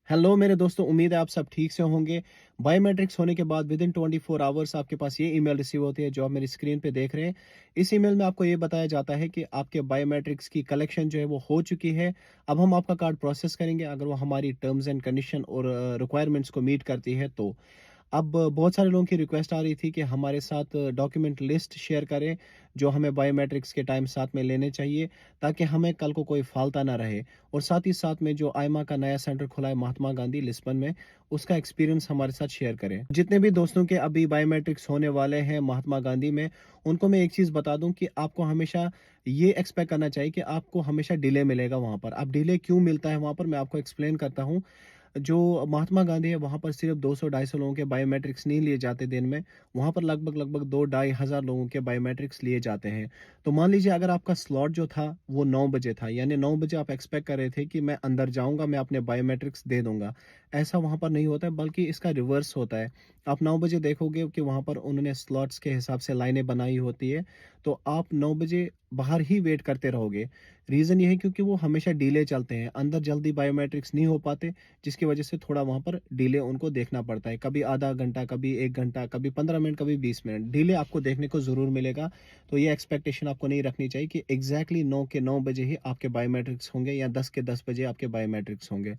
Hello मेरे दोस्तों, उम्मीद है आप सब ठीक से होंगे। बायोमेट्रिक्स होने के बाद विदिन 24 आवर्स आपके पास ये ईमेल रिसीव होती है जो आप मेरी स्क्रीन पे देख रहे हैं। इस ईमेल में आपको ये बताया जाता है कि आपके बायोमेट्रिक्स की कलेक्शन जो है वो हो चुकी है। अब हम आपका कार्ड प्रोसेस करेंगे अगर वो हमारी टर्म्स एंड कंडीशन और रिक्वायरमेंट्स को मीट करती है तो। अब बहुत सारे लोगों की रिक्वेस्ट आ रही थी कि हमारे साथ डॉक्यूमेंट लिस्ट शेयर करें जो हमें बायोमेट्रिक्स के टाइम साथ में लेने चाहिए, ताकि हमें कल को कोई फाल्ता ना रहे। और साथ ही साथ में जो आईमा का नया सेंटर खुला है महात्मा गांधी लिस्बन में, उसका एक्सपीरियंस हमारे साथ शेयर करें। जितने भी दोस्तों के अभी बायोमेट्रिक्स होने वाले हैं महात्मा गांधी में, उनको मैं एक चीज़ बता दूं कि आपको हमेशा ये एक्सपेक्ट करना चाहिए कि आपको हमेशा डिले मिलेगा वहाँ पर। अब डिले क्यों मिलता है वहाँ पर, मैं आपको एक्सप्लेन करता हूँ। जो महात्मा गांधी है वहाँ पर सिर्फ 200-250 लोगों के बायोमेट्रिक्स नहीं लिए जाते दिन में। वहाँ पर लगभग 2-2,500 लोगों के बायोमेट्रिक्स लिए जाते हैं। तो मान लीजिए अगर आपका स्लॉट जो था वो 9 बजे था, यानी 9 बजे आप एक्सपेक्ट कर रहे थे कि मैं अंदर जाऊँगा, मैं अपने बायोमेट्रिक्स दे दूँगा। ऐसा वहाँ पर नहीं होता है, बल्कि इसका रिवर्स होता है। आप 9 बजे देखोगे कि वहाँ पर उन्होंने स्लॉट्स के हिसाब से लाइनें बनाई होती है, तो आप 9 बजे बाहर ही वेट करते रहोगे। रीज़न ये है क्योंकि वो हमेशा डिले चलते हैं, अंदर जल्दी बायोमेट्रिक्स नहीं हो पाते, जिसकी वजह से थोड़ा वहाँ पर डिले उनको देखना पड़ता है। कभी आधा घंटा, कभी 1 घंटा, कभी 15 मिनट, कभी 20 मिनट। डिले आपको देखने को ज़रूर मिलेगा। तो ये एक्सपेक्टेशन आपको नहीं रखनी चाहिए कि एग्ज़ैक्टली 9 के 9 बजे ही आपके बायोमेट्रिक्स होंगे या 10 के 10 बजे आपके बायोमेट्रिक्स होंगे।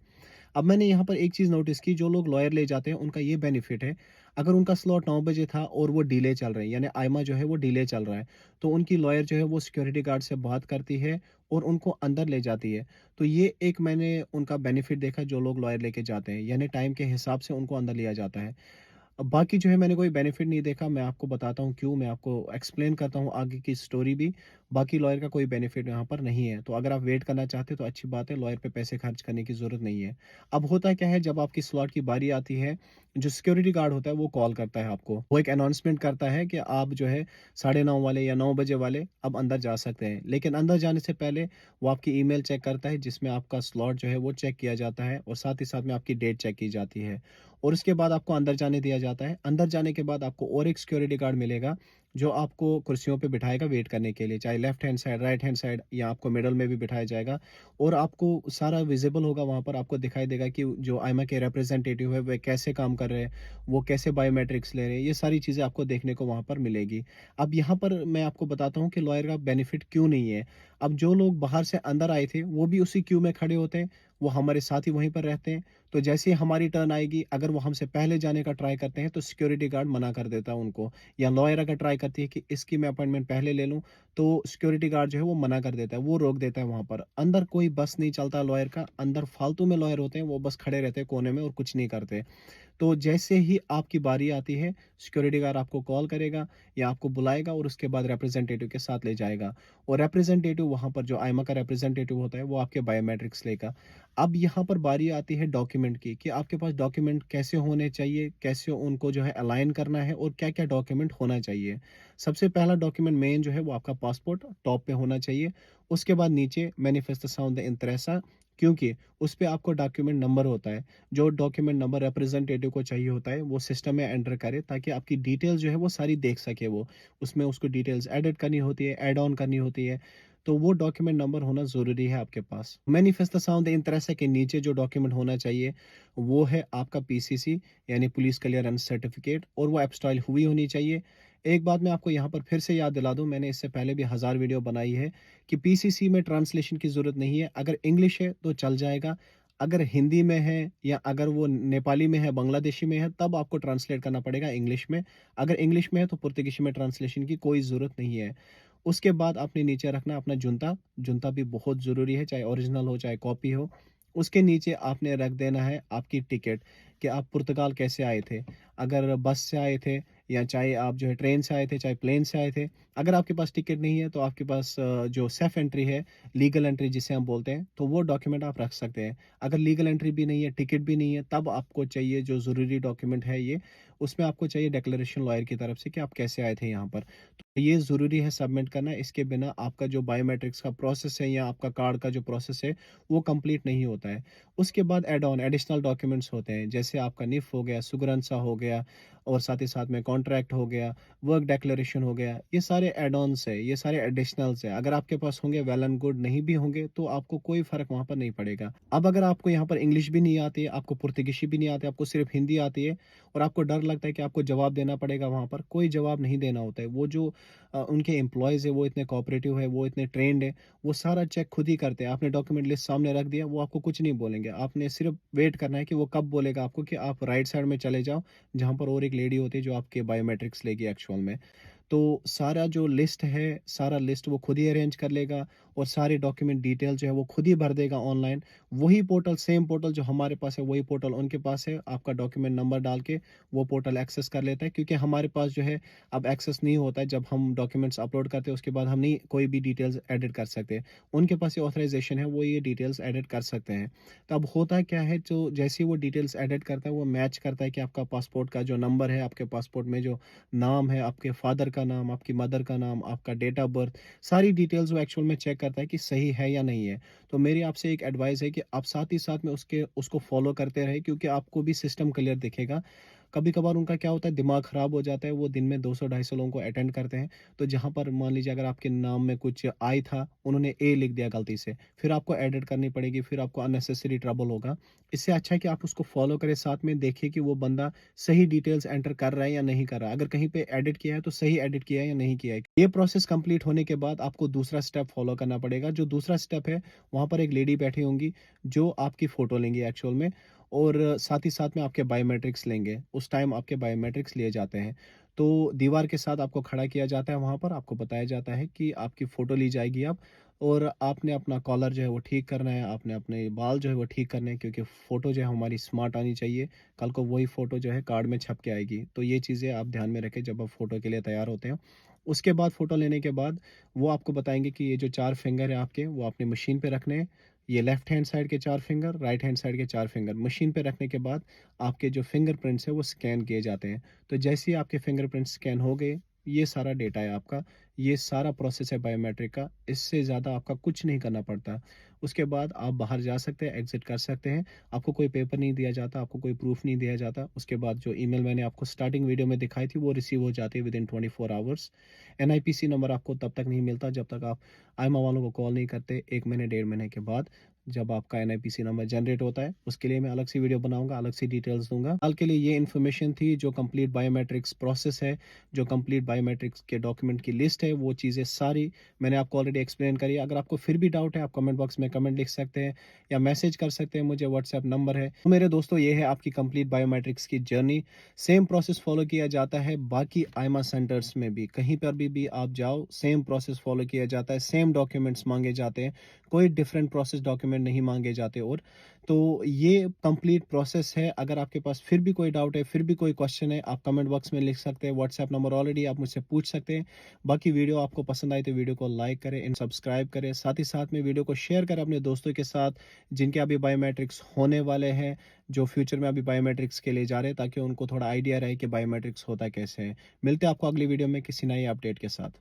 अब मैंने यहाँ पर एक चीज़ नोटिस की, जो लोग लॉयर ले जाते हैं उनका ये बेनिफिट है, अगर उनका स्लॉट 9 बजे था और वो डिले चल रहे हैं, यानी आइमा जो है वो डिले चल रहा है, तो उनकी लॉयर जो है वो सिक्योरिटी गार्ड से बात करती है और उनको अंदर ले जाती है। तो ये एक मैंने उनका बेनिफिट देखा जो लोग लॉयर लेके जाते हैं, यानी टाइम के हिसाब से उनको अंदर लिया जाता है। अब बाकी जो है मैंने कोई बेनिफिट नहीं देखा, मैं आपको बताता हूँ क्यों, मैं आपको एक्सप्लेन करता हूँ आगे की स्टोरी भी। बाकी लॉयर का कोई बेनिफिट यहाँ पर नहीं है, तो अगर आप वेट करना चाहते हो तो अच्छी बात है, लॉयर पे पैसे खर्च करने की ज़रूरत नहीं है। अब होता क्या है, जब आपकी स्लॉट की बारी आती है, जो सिक्योरिटी गार्ड होता है वो कॉल करता है आपको। वो एक अनाउंसमेंट करता है कि आप जो है 9:30 वाले या 9 बजे वाले अब अंदर जा सकते हैं। लेकिन अंदर जाने से पहले वो आपकी ईमेल चेक करता है जिसमें आपका स्लॉट जो है वो चेक किया जाता है और साथ ही साथ में आपकी डेट चेक की जाती है। और उसके बाद आपको अंदर जाने दिया जाता है। अंदर जाने के बाद आपको और एक सिक्योरिटी गार्ड मिलेगा, जो आपको कुर्सियों पे बिठाएगा वेट करने के लिए, चाहे left hand side, right hand side या आपको मिडल में भी बिठाया जाएगा। और आपको सारा विज़िबल होगा वहाँ पर, आपको दिखाई देगा कि जो आईमा के रिप्रेजेंटेटिव है, वे कैसे काम कर रहे हैं, वो कैसे बायोमेट्रिक्स ले रहे हैं, ये सारी चीज़ें आपको देखने को वहाँ पर मिलेगी। अब यहाँ पर मैं आपको बताता हूँ कि लॉयर का बेनिफिट क्यों नहीं है। अब जो लोग बाहर से अंदर आए थे, वो भी उसी क्यू में खड़े होते हैं, वो हमारे साथ ही वहीं पर रहते हैं। तो जैसे ही हमारी टर्न आएगी, अगर वो हमसे पहले जाने का ट्राई करते हैं तो सिक्योरिटी गार्ड मना कर देता है उनको, या लॉयर अगर ट्राई करती है कि इसकी मैं अपॉइंटमेंट पहले ले लूँ, तो सिक्योरिटी गार्ड जो है वो मना कर देता है, वो रोक देता है वहाँ पर। अंदर कोई बस नहीं चलता लॉयर का, अंदर फालतू में लॉयर होते हैं, वो बस खड़े रहते हैं कोने में और कुछ नहीं करते। तो जैसे ही आपकी बारी आती है, सिक्योरिटी गार्ड आपको कॉल करेगा या आपको बुलाएगा और उसके बाद रिप्रेजेंटेटिव के साथ ले जाएगा। और रिप्रेजेंटेटिव वहाँ पर, जो आईमा का रिप्रेजेंटेटिव होता है, वो आपके बायोमेट्रिक्स लेगा। अब यहाँ पर बारी आती है डॉक्यूमेंट की, कि आपके पास डॉक्यूमेंट कैसे होने चाहिए, कैसे उनको जो है अलाइन करना है और क्या-क्या डॉक्यूमेंट होना चाहिए। सबसे पहला डॉक्यूमेंट मेन जो है वो आपका पासपोर्ट टॉप पे होना चाहिए। उसके बाद नीचे मैनिफेस्टेशन द इंट्रेसा, क्योंकि उस पे आपको डॉक्यूमेंट नंबर होता है। जो डॉक्यूमेंट नंबर रिप्रेजेंटेटिव को चाहिए होता है, वो सिस्टम में एंटर करे ताकि आपकी डिटेल्स जो है वो सारी देख सके वो। उसमें उसको डिटेल्स एडिट करनी होती है, ऐड ऑन करनी होती है, तो वो डॉक्यूमेंट नंबर होना ज़रूरी है आपके पास। मैनिफेस्टेशन द इंटरेस्ट के नीचे जो डॉक्यूमेंट होना चाहिए, वो है आपका पीसीसी, यानी पुलिस क्लियरेंस सर्टिफिकेट, और वो एपस्टाइल हुई होनी चाहिए। एक बात मैं आपको यहाँ पर फिर से याद दिला दूँ, मैंने इससे पहले भी हज़ार वीडियो बनाई है कि पीसीसी में ट्रांसलेशन की ज़रूरत नहीं है। अगर इंग्लिश है तो चल जाएगा, अगर हिंदी में है या अगर वो नेपाली में है, बांग्लादेशी में है, तब आपको ट्रांसलेट करना पड़ेगा इंग्लिश में। अगर इंग्लिश में है तो पुर्तगीशी में ट्रांसलेशन की कोई ज़रूरत नहीं है। उसके बाद आपने नीचे रखना अपना जुनता, जुनता भी बहुत ज़रूरी है, चाहे ओरिजिनल हो, चाहे कॉपी हो। उसके नीचे आपने रख देना है आपकी टिकट, कि आप पुर्तगाल कैसे आए थे। अगर बस से आए थे या चाहे आप जो है ट्रेन से आए थे, चाहे प्लेन से आए थे। अगर आपके पास टिकट नहीं है तो आपके पास जो सेफ एंट्री है, लीगल एंट्री जिसे हम बोलते हैं, तो वो डॉक्यूमेंट आप रख सकते हैं। अगर लीगल एंट्री भी नहीं है, टिकट भी नहीं है, तब आपको चाहिए जो ज़रूरी डॉक्यूमेंट है ये, उसमें आपको चाहिए डिक्लेरेशन लॉयर की तरफ से कि आप कैसे आए थे यहाँ पर। तो ये ज़रूरी है सबमिट करना, इसके बिना आपका जो बायोमेट्रिक्स का प्रोसेस है या आपका कार्ड का जो प्रोसेस है, वो कंप्लीट नहीं होता है। उसके बाद ऐड ऑन एडिशनल डॉक्यूमेंट्स होते हैं, जैसे आपका निफ़ हो गया, सुगरंसा हो गया और साथ ही साथ में कॉन्ट्रैक्ट हो गया, वर्क डिक्लेरेशन हो गया, ये सारे ऐड ऑन्स है, ये सारे एडिशनल्स है। अगर आपके पास होंगे वेल एंड गुड, नहीं भी होंगे तो आपको कोई फ़र्क वहाँ पर नहीं पड़ेगा। अब अगर आपको यहाँ पर इंग्लिश भी नहीं आती है, आपको पुर्तगीशी भी नहीं आती, आपको सिर्फ़ हिंदी आती है और आपको डर लगता है कि आपको जवाब देना पड़ेगा वहाँ पर, कोई जवाब नहीं देना होता है। वो जो उनके एम्प्लॉइज़ है वो इतने कोऑपरेटिव है, वो इतने ट्रेन्ड है, वो सारा चेक खुद ही करते हैं। आपने डॉक्यूमेंट लिस्ट सामने रख दिया, वो आपको कुछ नहीं बोलेंगे। आपने सिर्फ़ वेट करना है कि वो कब बोलेगा आपको कि आप राइट साइड में चले जाओ, जहाँ पर और एक लेडी होती है जो आपके बायोमेट्रिक्स लेगी एक्चुअल में। तो सारा जो लिस्ट है, सारा लिस्ट वो खुद ही अरेंज कर लेगा और सारे डॉक्यूमेंट डिटेल जो है वो खुद ही भर देगा ऑनलाइन। वही पोर्टल, सेम पोर्टल जो हमारे पास है, वही पोर्टल उनके पास है। आपका डॉक्यूमेंट नंबर डाल के वो पोर्टल एक्सेस कर लेता है, क्योंकि हमारे पास जो है अब एक्सेस नहीं होता है। जब हम डॉक्यूमेंट्स अपलोड करते हैं उसके बाद हम नहीं कोई भी डिटेल्स एडिट कर सकते। उनके पास ये ऑथराइजेशन है, वो ये डिटेल्स एडिट कर सकते हैं। तो अब होता क्या है, जो जैसे ही वो डिटेल्स एडिट करता है वो मैच करता है कि आपका पासपोर्ट का जो नंबर है, आपके पासपोर्ट में जो नाम है, आपके फादर का नाम, आपकी मदर का नाम, आपका डेट ऑफ बर्थ, सारी डिटेल्स वो एक्चुअल में चेक करता है कि सही है या नहीं है। तो मेरी आपसे एक एडवाइस है कि आप साथ ही साथ में उसको फॉलो करते रहें, क्योंकि आपको भी सिस्टम क्लियर दिखेगा। कभी-कभार उनका क्या होता है, दिमाग खराब हो जाता है, वो दिन में 200-250 लोगों को अटेंड करते हैं। तो जहाँ पर मान लीजिए अगर आपके नाम में कुछ आई था, उन्होंने ए लिख दिया गलती से, फिर आपको एडिट करनी पड़ेगी, फिर आपको अननेसेसरी ट्रबल होगा। इससे अच्छा है कि आप उसको फॉलो करें, साथ में देखिए कि वो बंदा सही डिटेल्स एंटर कर रहा है या नहीं कर रहा है। अगर कहीं पे एडिट किया है तो सही एडिट किया है या नहीं किया है। ये प्रोसेस कंप्लीट होने के बाद आपको दूसरा स्टेप फॉलो करना पड़ेगा। जो दूसरा स्टेप है, वहाँ पर एक लेडी बैठी होंगी जो आपकी फ़ोटो लेंगी एक्चुअल में, और साथ ही साथ में आपके बायोमेट्रिक्स लेंगे। उस टाइम आपके बायोमेट्रिक्स लिए जाते हैं। तो दीवार के साथ आपको खड़ा किया जाता है, वहाँ पर आपको बताया जाता है कि आपकी फ़ोटो ली जाएगी अब, और आपने अपना कॉलर जो है वो ठीक करना है, आपने अपने बाल जो है वो ठीक करने हैं, क्योंकि फ़ोटो जो है हमारी स्मार्ट आनी चाहिए। कल को वही फ़ोटो जो है कार्ड में छप के आएगी। तो ये चीज़ें आप ध्यान में रखें जब आप फ़ोटो के लिए तैयार होते हैं। उसके बाद फ़ोटो लेने के बाद वो आपको बताएँगे कि ये जो 4 फिंगर है आपके, वो आपने मशीन पे रखने हैं। ये लेफ्ट हैंड साइड के 4 फिंगर, राइट हैंड साइड के 4 फिंगर मशीन पे रखने के बाद आपके जो फिंगरप्रिंट्स है वो स्कैन किए जाते हैं। तो जैसे ही आपके फिंगरप्रिंट्स स्कैन हो गए, ये सारा डेटा है आपका, ये सारा प्रोसेस है बायोमेट्रिक का, इससे ज़्यादा आपका कुछ नहीं करना पड़ता। उसके बाद आप बाहर जा सकते हैं, एग्ज़िट कर सकते हैं। आपको कोई पेपर नहीं दिया जाता, आपको कोई प्रूफ़ नहीं दिया जाता। उसके बाद जो ईमेल मैंने आपको स्टार्टिंग वीडियो में दिखाई थी वो रिसीव हो जाती है विदिन 24 आवर्स। एनआईपीसी नंबर आपको तब तक नहीं मिलता जब तक आप आईएमओ वालों को कॉल नहीं करते। 1 महीने, 1.5 महीने के बाद जब आपका एनआईपीसी नंबर जनरेट होता है, उसके लिए मैं अलग से वीडियो बनाऊँगा, अलग से डिटेल्स दूँगा। हाल के लिए ये इन्फॉर्मेशन थी, जो कंप्लीट बायोमेट्रिक्स प्रोसेस है, जो कंप्लीट बायोमेट्रिक्स के डॉक्यूमेंट की लिस्ट है, वो चीज़ें सारी मैंने आपको ऑलरेडी एक्सप्लेन करी है। अगर आपको फिर भी डाउट है, आप कमेंट बॉक्स में कमेंट लिख सकते हैं या मैसेज कर सकते हैं मुझे, व्हाट्सएप नंबर है। तो मेरे दोस्तों, ये है आपकी कंप्लीट बायोमेट्रिक्स की जर्नी। सेम प्रोसेस फॉलो किया जाता है बाकी आईएमए सेंटर्स में भी। कहीं पर भी आप जाओ, सेम प्रोसेस फॉलो किया जाता है, सेम डॉक्यूमेंट्स माँगे जाते हैं, कोई डिफरेंट प्रोसेस डॉक्यूमेंट नहीं माँगे जाते। और तो ये कंप्लीट प्रोसेस है। अगर आपके पास फिर भी कोई डाउट है, फिर भी कोई क्वेश्चन है, आप कमेंट बॉक्स में लिख सकते हैं। व्हाट्सएप नंबर ऑलरेडी आप मुझसे पूछ सकते हैं। बाकी वीडियो आपको पसंद आई तो वीडियो को लाइक करें एंड सब्सक्राइब करें। साथ ही साथ में वीडियो को शेयर करें अपने दोस्तों के साथ, जिनके अभी बायोमेट्रिक्स होने वाले हैं, जो फ्यूचर में अभी बायोमेट्रिक्स के लिए जा रहे हैं, ताकि उनको थोड़ा आइडिया रहे कि बायोमेट्रिक्स होता कैसे है। मिलते हैं आपको अगली वीडियो में किसी नई अपडेट के साथ।